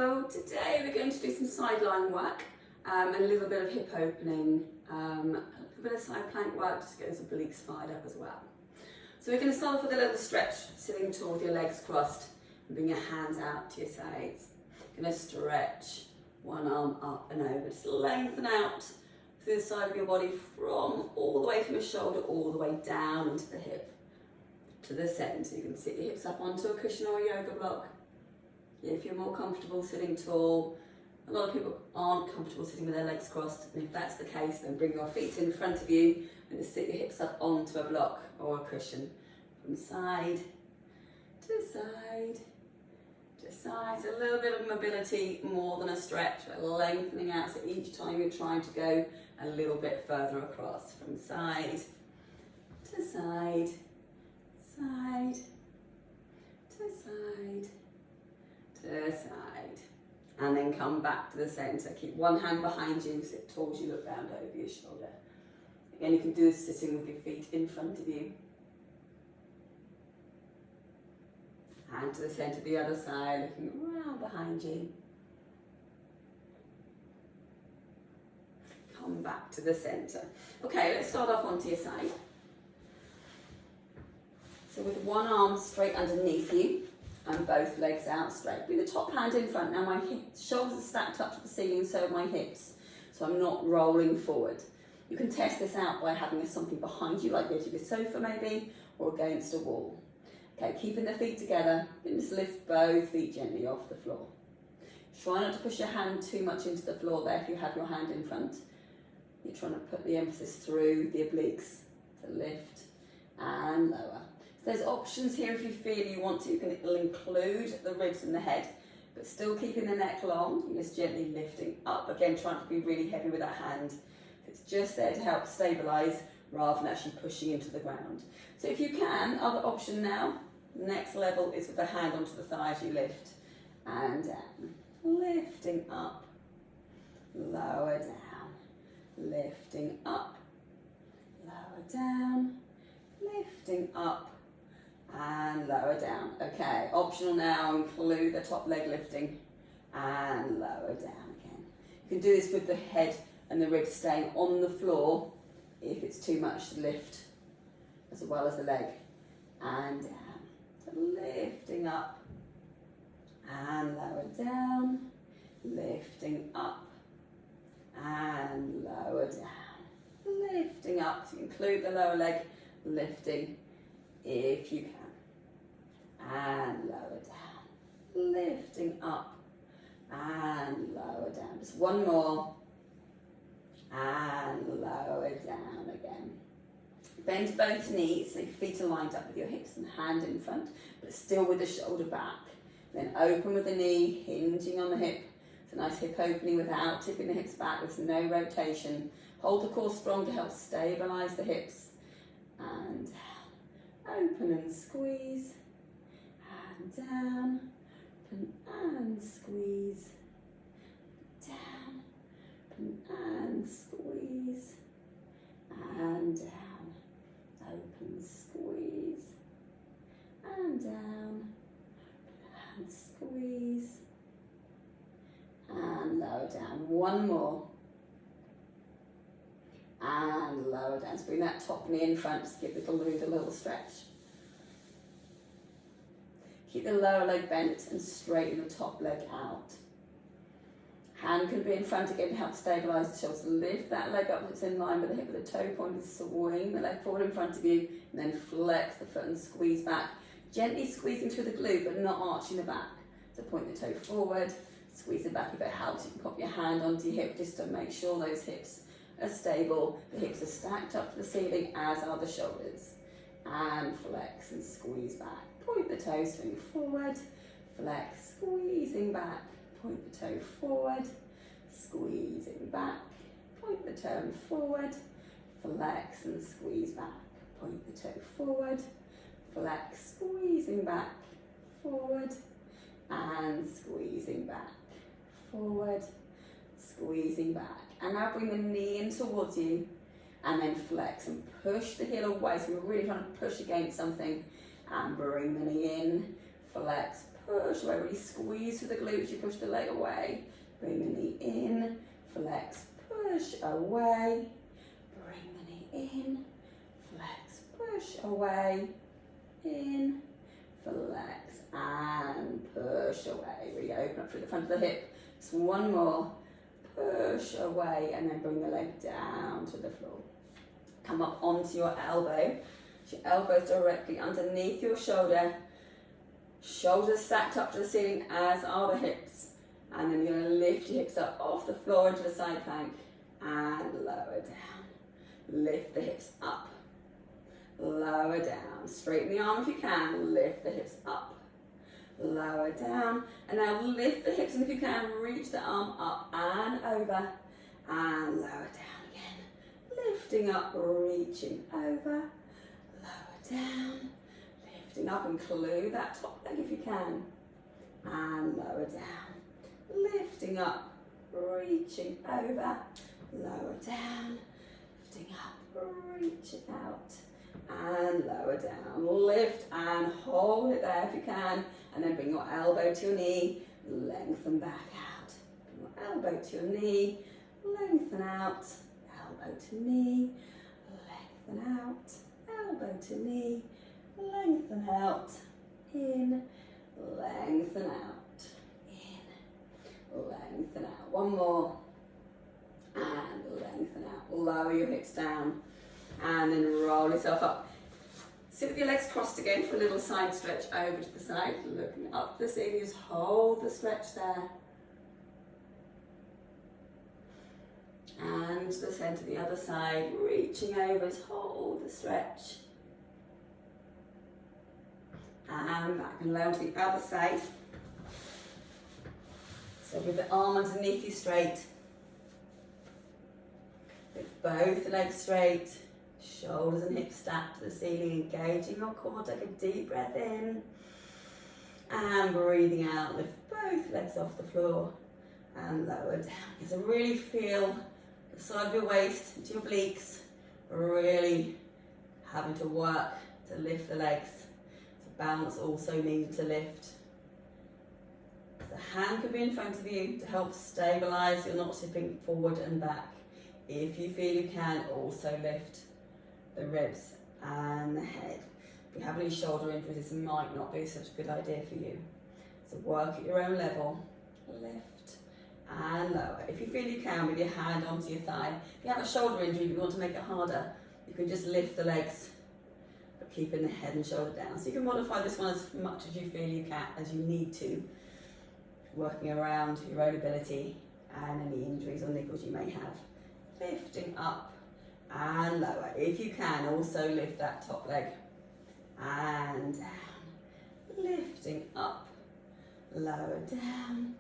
So today we're going to do some sideline work, and a little bit of hip opening, a little bit of side plank work just to get those obliques fired up as well. So we're going to start off with a little stretch, sitting tall with your legs crossed and bring your hands out to your sides. You're going to stretch one arm up and over, just lengthen out through the side of your body from all the way from your shoulder all the way down into the hip to the centre. You can sit your hips up onto a cushion or a yoga block. If you're more comfortable sitting tall, a lot of people aren't comfortable sitting with their legs crossed, and if that's the case, then bring your feet in front of you and just sit your hips up onto a block or a cushion from side to side to side. So a little bit of mobility more than a stretch, but lengthening out, so each time you're trying to go a little bit further across from side to side, side to side to side, and then come back to the centre. Keep one hand behind you, sit tall as you look down over your shoulder. Again, you can do this sitting with your feet in front of you. Hand to the centre, the other side, looking around behind you. Come back to the centre. Okay, let's start off onto your side. So with one arm straight underneath you, and both legs out straight. Bring the top hand in front. Now my shoulders are stacked up to the ceiling, so are my hips. So I'm not rolling forward. You can test this out by having something behind you, like the edge of your sofa maybe, or against a wall. Okay, keeping the feet together. You can just lift both feet gently off the floor. Try not to push your hand too much into the floor there if you have your hand in front. You're trying to put the emphasis through the obliques. So lift and lower. There's options here if you feel you want to. You can include the ribs and the head, but still keeping the neck long. You're just gently lifting up. Again, trying to be really heavy with that hand. It's just there to help stabilise rather than actually pushing into the ground. So if you can, other option now, next level is with the hand onto the thigh as you lift and down. Lifting up, lower down, lifting up, lower down, lifting up, and lower down. Okay, optional now, include the top leg lifting and lower down again. You can do this with the head and the ribs staying on the floor if it's too much to lift, as well as the leg and down. So lifting up and lower down, lifting up and lower down, lifting up. So include the lower leg lifting if you can. And lower down, lifting up and lower down. Just one more and lower down again. Bend both knees so your feet are lined up with your hips and hand in front, but still with the shoulder back. Then open with the knee, hinging on the hip. It's a nice hip opening without tipping the hips back. There's no rotation. Hold the core strong to help stabilise the hips. And open and squeeze. And down, open and squeeze, down, open and squeeze, and down, open, squeeze, and down, open and squeeze, and lower down. One more, and lower down. So bring that top knee in front, just give the glute a little stretch. Keep the lower leg bent and straighten the top leg out. Hand can be in front again to help stabilise the shoulders. Lift that leg up so it's in line with the hip with the toe point. Swing the leg forward in front of you and then flex the foot and squeeze back. Gently squeezing through the glute but not arching the back. So point the toe forward, squeeze it back. If it helps, you can pop your hand onto your hip just to make sure those hips are stable. The hips are stacked up to the ceiling, as are the shoulders. And flex and squeeze back. Point the toes, swing forward, flex, squeezing back, point the toe forward, squeezing back, point the toe forward, flex and squeeze back, point the toe forward, flex, squeezing back, forward, and squeezing back, forward, squeezing back. And now bring the knee in towards you, and then flex and push the heel away. So we're really trying to push against something. And bring the knee in, flex, push away. Really squeeze through the glutes, you push the leg away. Bring the knee in, flex, push away. Bring the knee in, flex, push away. In, flex, and push away. Really open up through the front of the hip. Just one more. Push away, and then bring the leg down to the floor. Come up onto your elbow. Your elbows directly underneath your shoulder. Shoulders stacked up to the ceiling, as are the hips. And then you're going to lift your hips up off the floor into the side plank and lower down. Lift the hips up. Lower down. Straighten the arm if you can. Lift the hips up. Lower down. And now lift the hips, and if you can, reach the arm up and over. And lower down again. Lifting up, reaching over. Lower down. Lifting up, and glue that top leg if you can. And lower down. Lifting up, reaching over, lower down, lifting up, reaching out, and lower down. Lift and hold it there if you can, and then bring your elbow to your knee, lengthen back out. Bring your elbow to your knee, lengthen out, elbow to knee, lengthen out, elbow to knee, lengthen out, in, lengthen out. Lengthen out. One more. And lengthen out. Lower your hips down. And then roll yourself up. Sit with your legs crossed again for a little side stretch over to the side. Looking up the ceiling. Just hold the stretch there. And to the centre, the other side. Reaching over. Just hold the stretch. And back and lower to the other side. So with the arm underneath you straight, with both legs straight, shoulders and hips stacked to the ceiling, engaging your core. Take a deep breath in and breathing out. Lift both legs off the floor and lower down. So really feel the side of your waist into your obliques, really having to work to lift the legs. So balance also needed to lift. The hand can be in front of you to help stabilise. You're not tipping forward and back. If you feel you can, also lift the ribs and the head. If you have any shoulder injuries, this might not be such a good idea for you. So work at your own level. Lift and lower. If you feel you can, with your hand onto your thigh. If you have a shoulder injury, but you want to make it harder, you can just lift the legs, but keeping the head and shoulder down. So you can modify this one as much as you feel you can, as you need to. Working around your own ability and any injuries or niggles you may have. Lifting up and lower. If you can, also lift that top leg and down. Lifting up, lower down.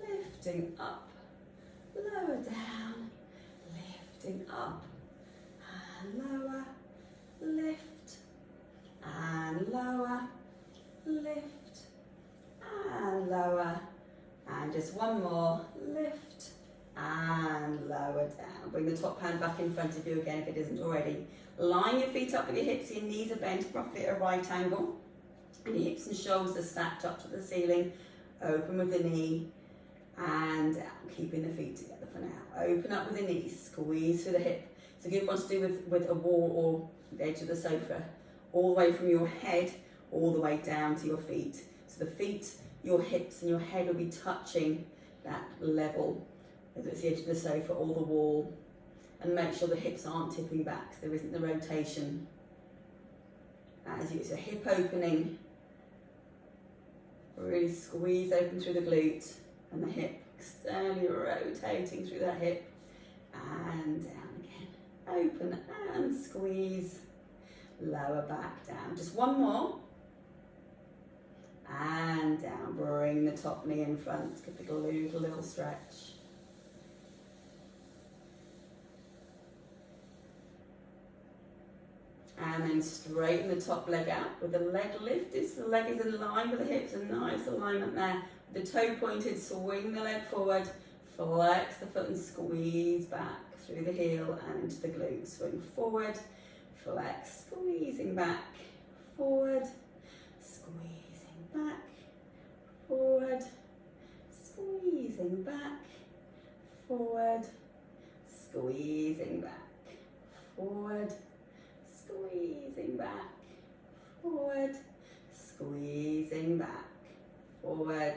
Lifting up, lower down. Lifting up and lower. Lift and lower. Lift and lower. And just one more, lift and lower down. Bring the top hand back in front of you again if it isn't already. Line your feet up with your hips, your knees are bent, roughly at a right angle. And your hips and shoulders are stacked up to the ceiling. Open with the knee and down, keeping the feet together for now. Open up with the knees, squeeze through the hip. It's a good one to do with a wall or the edge of the sofa. All the way from your head, all the way down to your feet. So the feet, your hips and your head will be touching that level, whether it's the edge of the sofa or the wall, and make sure the hips aren't tipping back, so there isn't the rotation. As you, it's a hip opening, really squeeze open through the glute and the hip, externally rotating through that hip, and down again. Open and squeeze, lower back down. Just one more. And down, bring the top knee in front, give it a little stretch. And then straighten the top leg out with the leg lifted, so the leg is in line with the hips, a nice alignment there. With the toe pointed, swing the leg forward, flex the foot and squeeze back through the heel and into the glute. Swing forward, flex, squeezing back, forward, squeezing back, forward, squeezing back, forward, squeezing back, forward, squeezing back, forward, squeezing back, forward,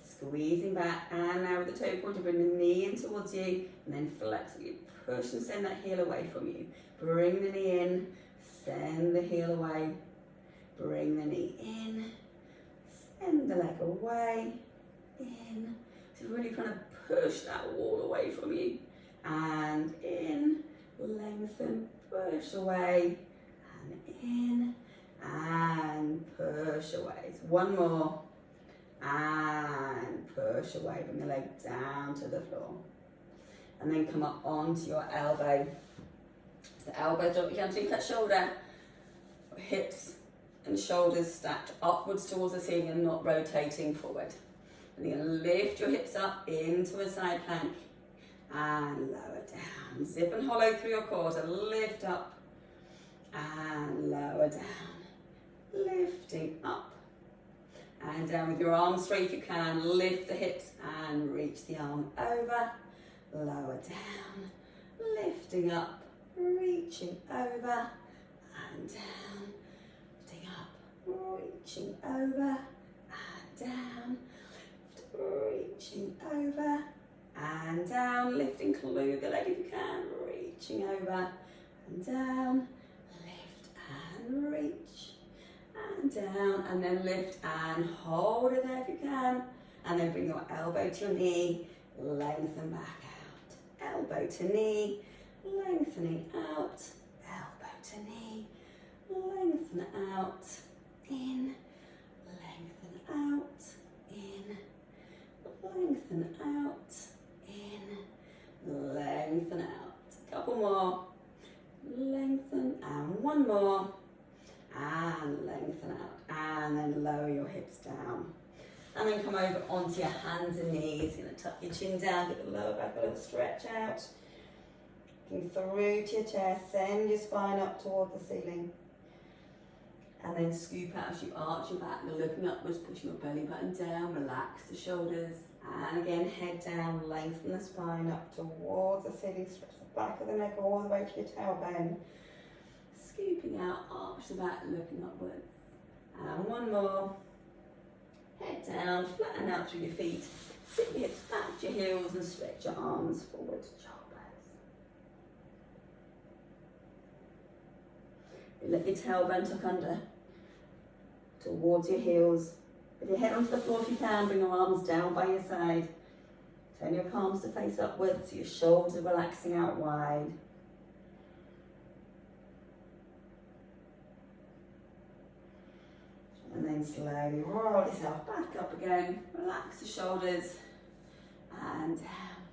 squeezing back, and now with the toe pointer, bring the knee in towards you, and then flex it. Push and send that heel away from you. Bring the knee in, send the heel away, bring the knee in, send the leg away, in. So really trying to push that wall away from you, and in, lengthen, push away, and in, and push away. So one more, and push away, bring the leg down to the floor. And then come up onto your elbow. So elbow directly underneath that shoulder. Hips and shoulders stacked upwards towards the ceiling and not rotating forward. And you're going to lift your hips up into a side plank and lower down. Zip and hollow through your core. So lift up and lower down. Lifting up and down with your arms straight if you can. Lift the hips and reach the arm over. Lower down, lifting up, reaching over and down, lifting up, reaching over and down, reaching over and down, lifting, glue the leg if you can, reaching over and down, lift and reach and down, and then lift and hold it there if you can, and then bring your elbow to your knee, lengthen back out. Elbow to knee, lengthening out, elbow to knee, lengthen out, in, lengthen out, in, lengthen out, in, lengthen out. Couple more, lengthen, and one more, and lengthen out, and then lower your hips down. And then come over onto your hands and knees. You're going to tuck your chin down, get the lower back a little stretch out. Looking through to your chest, send your spine up towards the ceiling. And then scoop out as you arch your back. You're looking upwards, pushing your belly button down, relax the shoulders. And again, head down, lengthen the spine up towards the ceiling. Stretch the back of the neck all the way to your tailbone. Scooping out, arch the back, looking upwards. And one more. Head down, flatten out through your feet, sit your hips back to your heels and stretch your arms forward to child pose. Let your tailbone tuck under towards your heels. Put your head onto the floor if you can, bring your arms down by your side. Turn your palms to face upwards so your shoulders are relaxing out wide. And then slowly roll yourself back up again. Relax the shoulders and down.